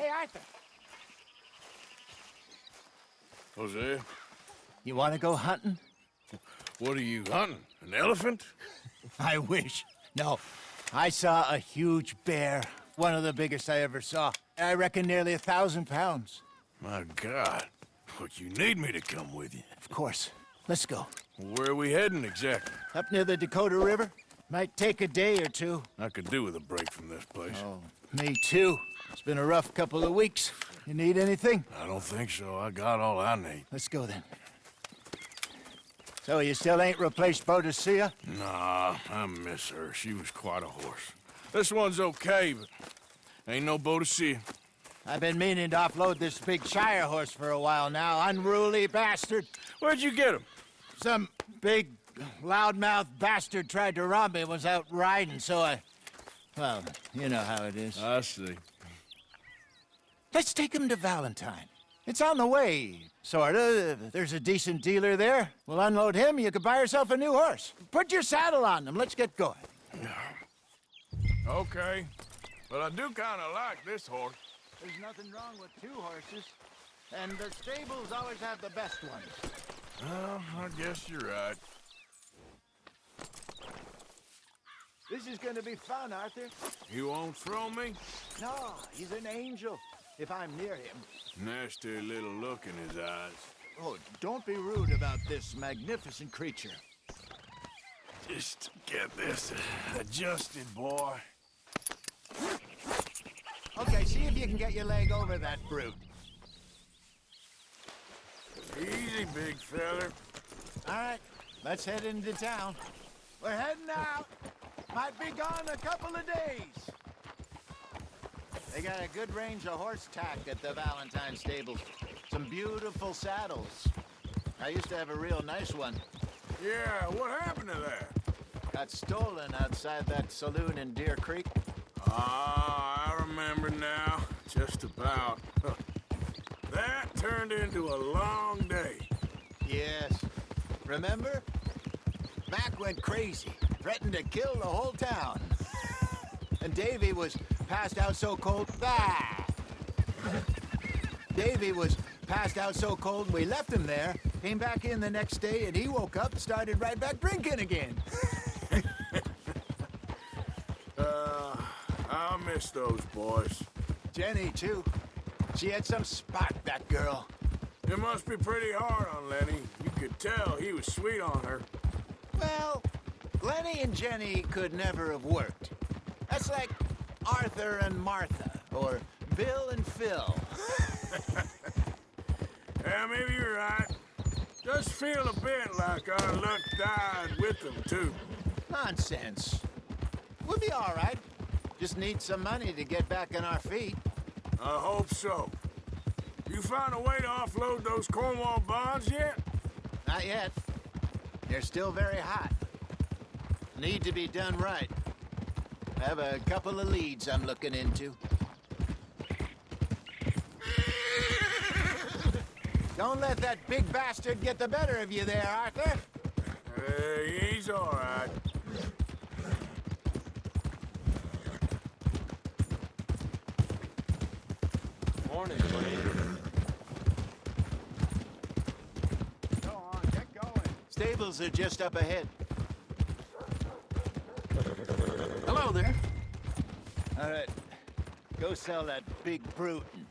Hey, Arthur. Jose, You want to go hunting? what are you hunting? An elephant? I wish. No. I saw a huge bear. One of the biggest I ever saw. I reckon nearly 1,000 pounds. My God. What, you need me to come with you? Of course. Let's go. Where are we heading exactly? Up near the Dakota River. Might take a day or two. I could do with a break from this place. Oh, me too. It's been a rough couple of weeks. You need anything? I don't think so. I got all I need. Let's go then. So you still ain't replaced Boadicea? Nah, I miss her. She was quite a horse. This one's okay, but ain't no Boadicea. I've been meaning to offload this big Shire horse for a while now. Unruly bastard. Where'd you get him? Some big, loudmouth bastard tried to rob me, was out riding, so well, you know how it is. I see. Let's take him to Valentine. It's on the way, sorta. There's a decent dealer there. We'll unload him, you could buy yourself a new horse. Put your saddle on him, let's get going. Okay, but I do kind of like this horse. There's nothing wrong with two horses, and the stables always have the best ones. Well, I guess you're right. This is gonna be fun, Arthur. You won't throw me? No, he's an angel, if I'm near him. Nasty little look in his eyes. Oh, don't be rude about this magnificent creature. Just get this adjusted, boy. Okay, see if you can get your leg over that brute. Easy, big feller. All right, let's head into town. We're heading out. Might be gone a couple of days. They got a good range of horse tack at the Valentine stables. Some beautiful saddles. I used to have a real nice one. Yeah, what happened to that? Got stolen outside that saloon in Deer Creek. Ah, I remember now. Just about. That turned into a long day. Yes. Remember? Mac went crazy. Threatened to kill the whole town. And Davy was passed out so cold. Davy was passed out so cold we left him there, came back in the next day, and he woke up and started right back drinking again. I miss those boys. Jenny, too. She had some spark, that girl. It must be pretty hard on Lenny. You could tell he was sweet on her. Well, Lenny and Jenny could never have worked. That's like Arthur and Martha, or Bill and Phil. Yeah, maybe you're right. Just feel a bit like our luck died with them, too. Nonsense. We'll be all right. Just need some money to get back on our feet. I hope so. You found a way to offload those Cornwall bonds yet? Not yet. They're still very hot. Need to be done right. I have a couple of leads I'm looking into. Don't let that big bastard get the better of you there, Arthur. He's all right. Morning, Blaine. Go on, get going. Stables are just up ahead. Hello there. All right, go sell that big brute and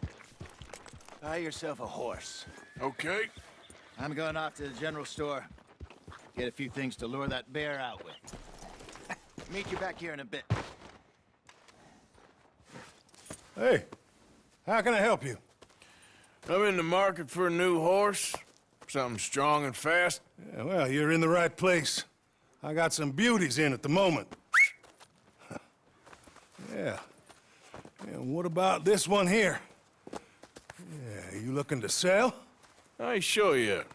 buy yourself a horse. Okay. I'm going off to the general store. Get a few things to lure that bear out with. Meet you back here in a bit. Hey, how can I help you? I'm in the market for a new horse. Something strong and fast. Yeah, well, you're in the right place. I got some beauties in at the moment. Yeah. And what about this one here? Yeah, you looking to sell? I ain't sure yet.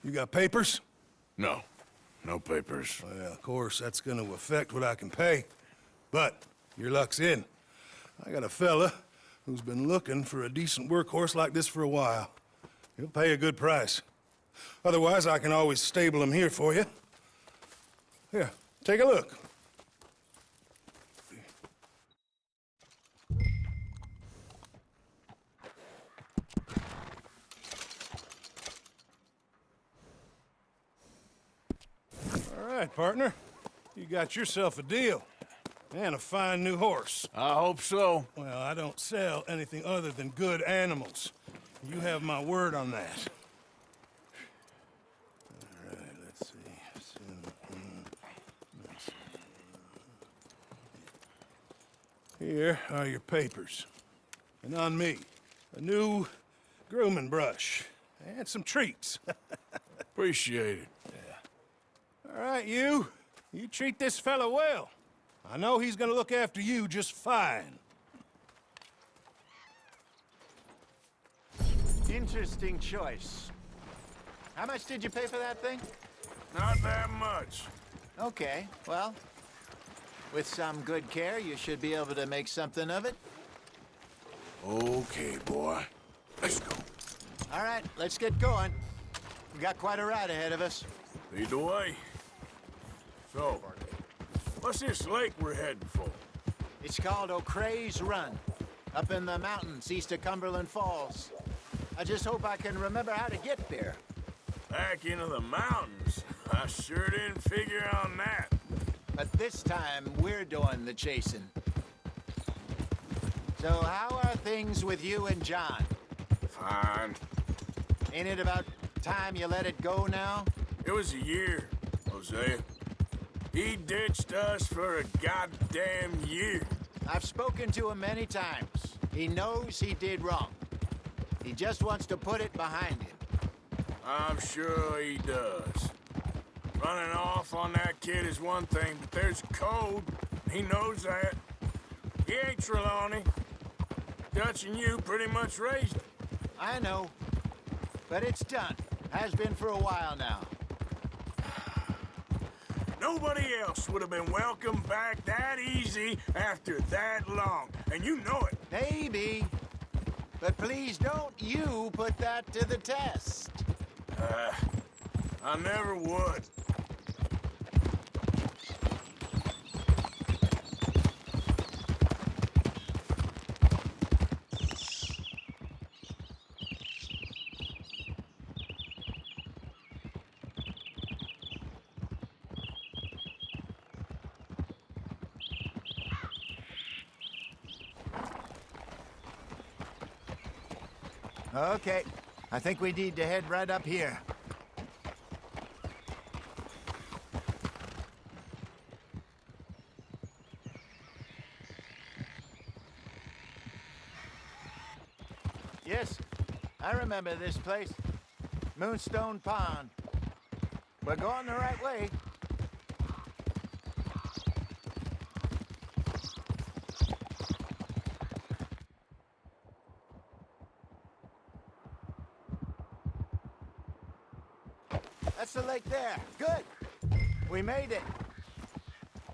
You got papers? No. No papers. Well, of course, that's gonna affect what I can pay. But your luck's in. I got a fella who's been looking for a decent workhorse like this for a while. He'll pay a good price. Otherwise, I can always stable him here for you. Here, take a look. right, partner. You got yourself a deal. And a fine new horse. I hope so. Well, I don't sell anything other than good animals. You have my word on that. All right, let's see. Here are your papers. And on me, a new grooming brush. And some treats. Appreciate it. All right, you. You treat this fella well. I know he's gonna look after you just fine. Interesting choice. How much did you pay for that thing? Not that much. Okay, well, with some good care, you should be able to make something of it. Okay, boy. Let's go. All right, let's get going. We got quite a ride ahead of us. Lead the way. So, what's this lake we're heading for? It's called O'Creagh's Run, up in the mountains east of Cumberland Falls. I just hope I can remember how to get there. Back into the mountains? I sure didn't figure on that. But this time, we're doing the chasing. So how are things with you and John? Fine. Ain't it about time you let it go now? It was a year, Hosea. He ditched us for a goddamn year. I've spoken to him many times. He knows he did wrong. He just wants to put it behind him. I'm sure he does. Running off on that kid is one thing, but there's code. He knows that. He ain't Trelawney. Dutch and you pretty much raised him. I know. But it's done. Has been for a while now. Nobody else would have been welcomed back that easy after that long, and you know it. Maybe. But please don't you put that to the test. I never would. Okay. I think we need to head right up here. Yes, I remember this place. Moonstone Pond. We're going the right way. That's the lake there. Good. We made it.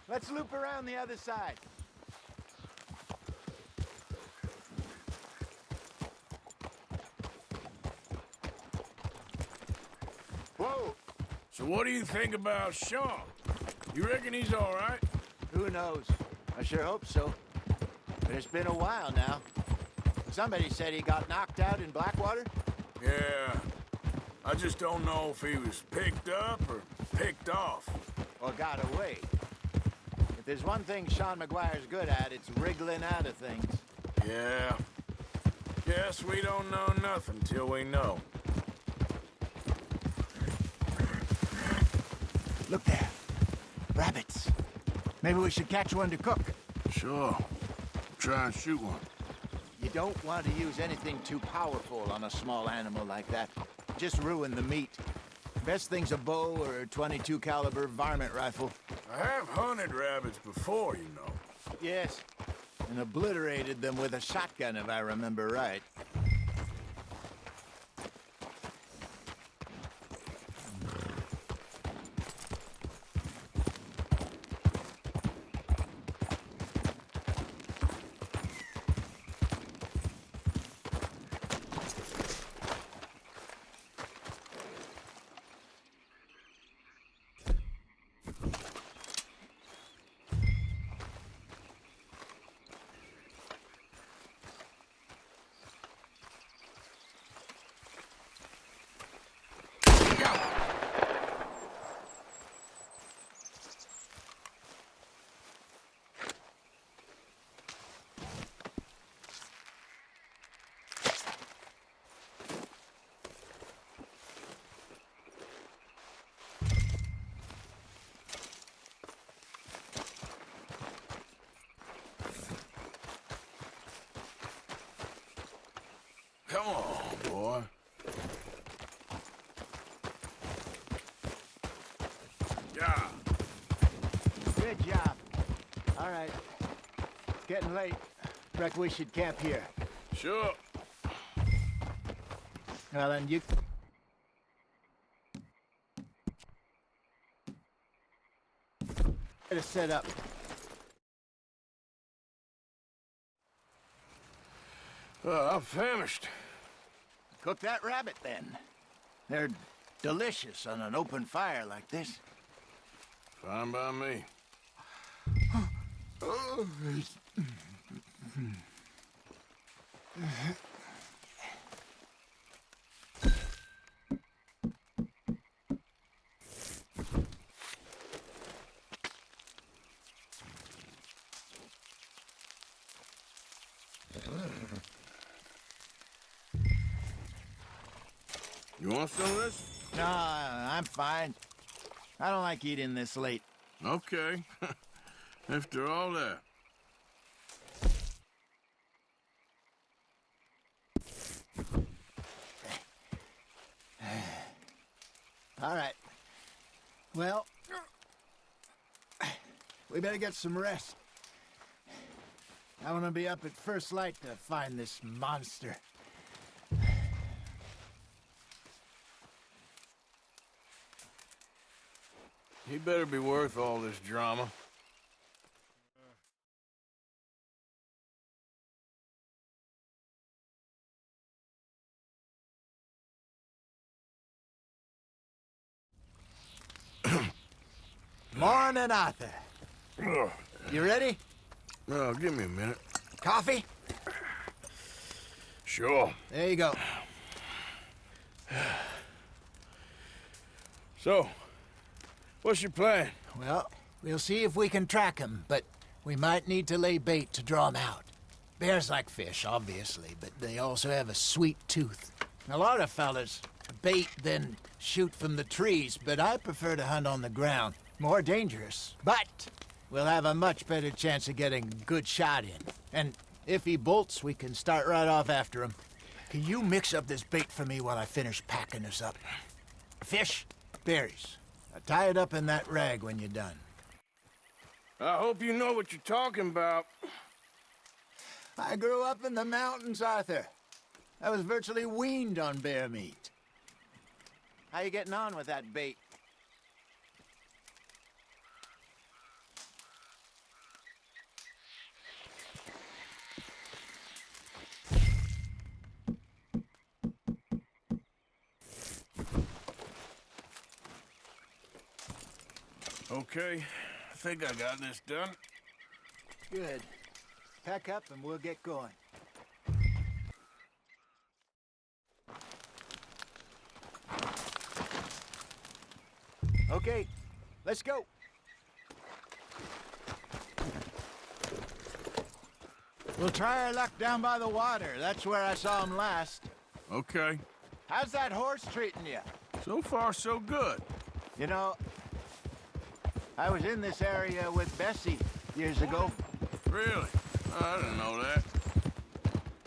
Let's loop around the other side. Whoa. So what do you think about Sean? You reckon he's all right? Who knows? I sure hope so. But it's been a while now. Somebody said he got knocked out in Blackwater. Yeah. I just don't know if he was picked up or picked off. Or got away. If there's one thing Sean McGuire's good at, it's wriggling out of things. Yeah. Guess we don't know nothing till we know. Look there. Rabbits. Maybe we should catch one to cook. Sure. Try and shoot one. You don't want to use anything too powerful on a small animal like that. Just ruin the meat. Best thing's a bow or a .22 caliber varmint rifle. I have hunted rabbits before, you know. Yes, and obliterated them with a shotgun, if I remember right. Come on, boy. Yeah. Good job. All right. It's getting late. Reckon we should camp here. Sure. Well, then you... Get a set up. I'm famished. Cook that rabbit, then. They're delicious on an open fire like this. Fine by me. You want some of this? No, I'm fine. I don't like eating this late. Okay. After all that. All right. Well, we better get some rest. I want to be up at first light to find this monster. He better be worth all this drama. Morning, Arthur. You ready? Well, give me a minute. Coffee? Sure. There you go. So, what's your plan? Well, we'll see if we can track him, but we might need to lay bait to draw him out. Bears like fish, obviously, but they also have a sweet tooth. A lot of fellas bait, then shoot from the trees, but I prefer to hunt on the ground. More dangerous, but we'll have a much better chance of getting a good shot in. And if he bolts, we can start right off after him. Can you mix up this bait for me while I finish packing this up? Fish, berries. Now tie it up in that rag when you're done. I hope you know what you're talking about. I grew up in the mountains, Arthur. I was virtually weaned on bear meat. How you getting on with that bait? Okay, I think I got this done. Good. Pack up and we'll get going. Okay, let's go. We'll try our luck down by the water. That's where I saw him last. Okay. How's that horse treating you? So far, so good. You know, I was in this area with Bessie years ago. Really? I didn't know that.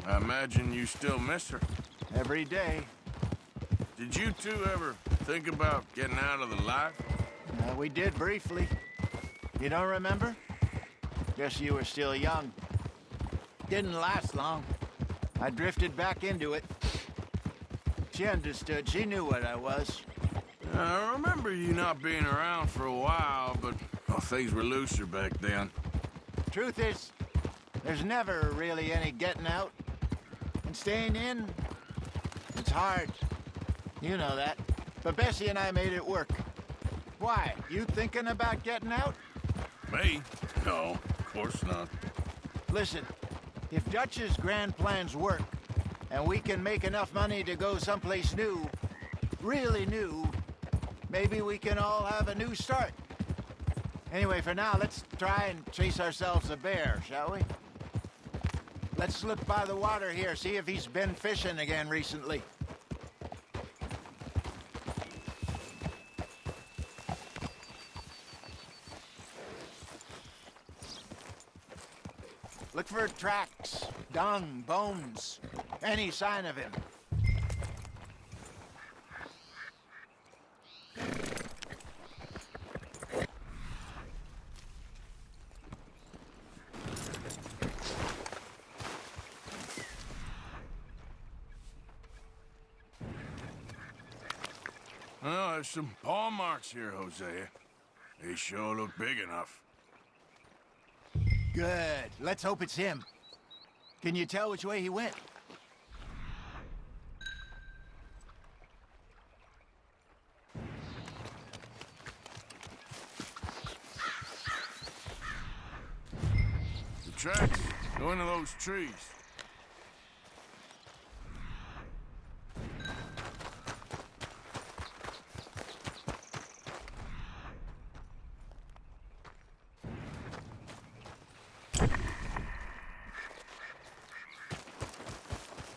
I imagine you still miss her. Every day. Did you two ever think about getting out of the life? We did briefly. You don't remember? Guess you were still young. Didn't last long. I drifted back into it. She understood. She knew what I was. I remember you not being around for a while, but things were looser back then. Truth is, there's never really any getting out. And staying in, it's hard. You know that. But Bessie and I made it work. Why? You thinking about getting out? Me? No, of course not. Listen, if Dutch's grand plans work, and we can make enough money to go someplace new, really new, maybe we can all have a new start. Anyway, for now, let's try and chase ourselves a bear, shall we? Let's slip by the water here, see if he's been fishing again recently. Look for tracks, dung, bones. Any sign of him? Oh, there's some paw marks here, Hosea. They sure look big enough. Good. Let's hope it's him. Can you tell which way he went? The tracks go into those trees.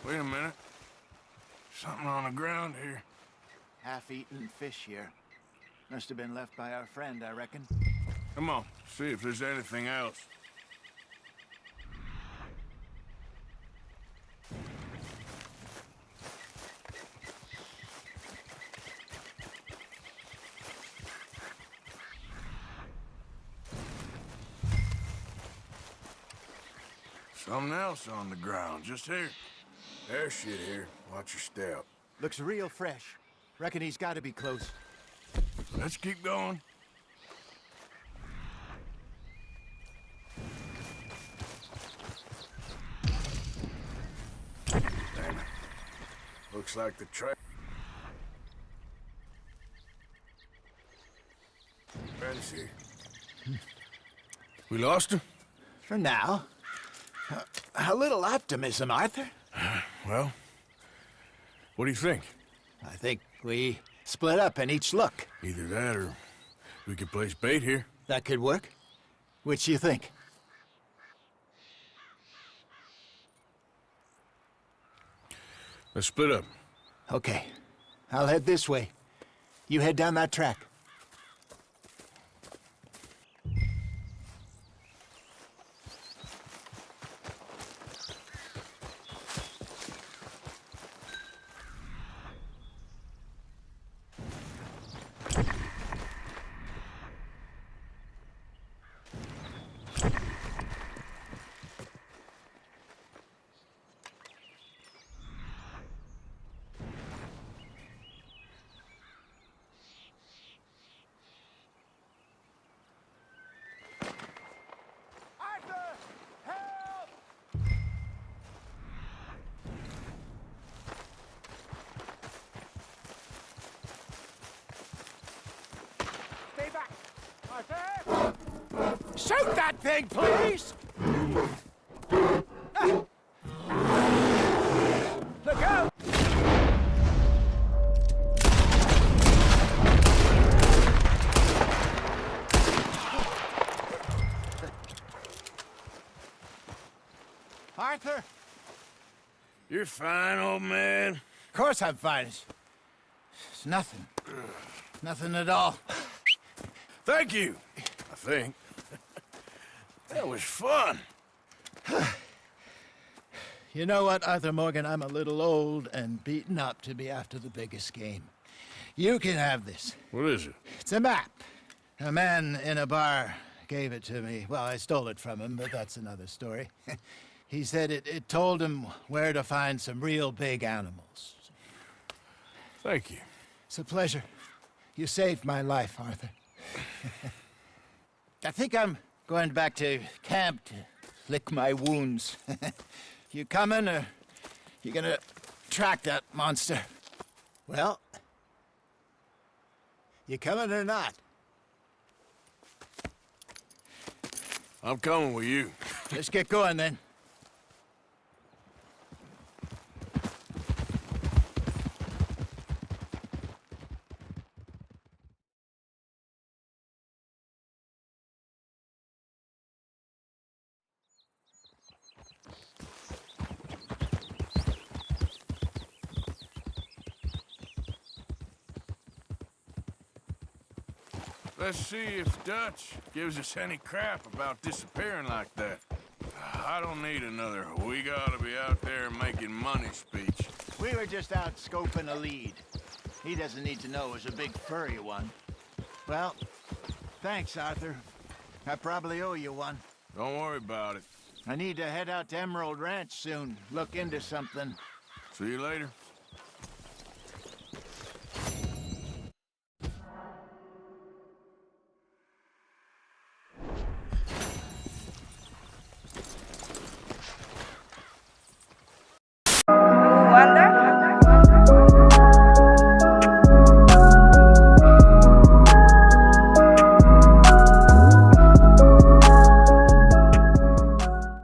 Wait a minute. Something on the ground here. Half-eaten fish here. Must have been left by our friend, I reckon. Come on, see if there's anything else. Something else on the ground, just here. There's shit here. Watch your step. Looks real fresh. Reckon he's got to be close. Let's keep going. Damn it. Looks like the track. Friends here. We lost him? For now. A little optimism, Arthur. Well, what do you think? I think we split up and each look. Either that or we could place bait here. That could work. Which you think? Let's split up. Okay. I'll head this way. You head down that track. Shoot that thing, please! Look out! Arthur? You're fine, old man. Of course I'm fine. It's nothing. Nothing at all. Thank you, I think. That was fun. You know what, Arthur Morgan? I'm a little old and beaten up to be after the biggest game. You can have this. What is it? It's a map. A man in a bar gave it to me. Well, I stole it from him, but that's another story. He said it told him where to find some real big animals. Thank you. It's a pleasure. You saved my life, Arthur. I think I'm going back to camp to lick my wounds. You coming, or you gonna track that monster? Well, you coming or not? I'm coming with you. Let's get going, then. Let's see if Dutch gives us any crap about disappearing like that. I don't need another. We gotta be out there making money speech. We were just out scoping a lead. He doesn't need to know it was a big furry one. Well, thanks, Arthur. I probably owe you one. Don't worry about it. I need to head out to Emerald Ranch soon, look into something. See you later.